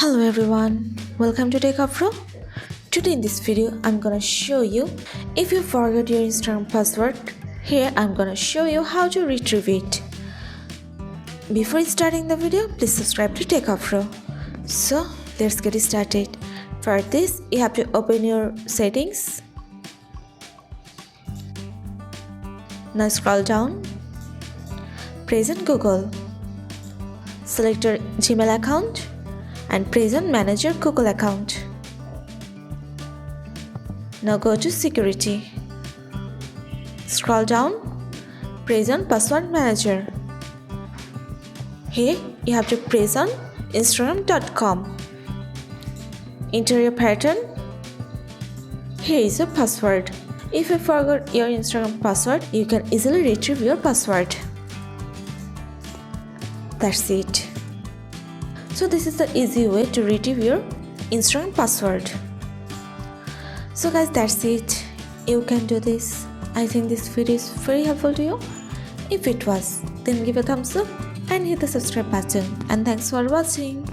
Hello everyone, welcome to Techavro. Today in this video, I'm gonna show you if you forgot your Instagram password. Here I'm gonna show you how to retrieve it. Before starting the video, please subscribe to Techavro. So let's get started. For this, you have to open your settings. Now scroll down. Present Google. Select your Gmail account and present manage your Google account. Now go to security. Scroll down, present password manager. Here you have to press on instagram.com. Enter your pattern. Here is your password. If you forgot your Instagram password, you can easily retrieve your password. That's it. So this is the easy way to retrieve your Instagram password. So guys, that's it. You can do this. I think this video is very helpful to you. If it was, then give a thumbs up and hit the subscribe button. And thanks for watching.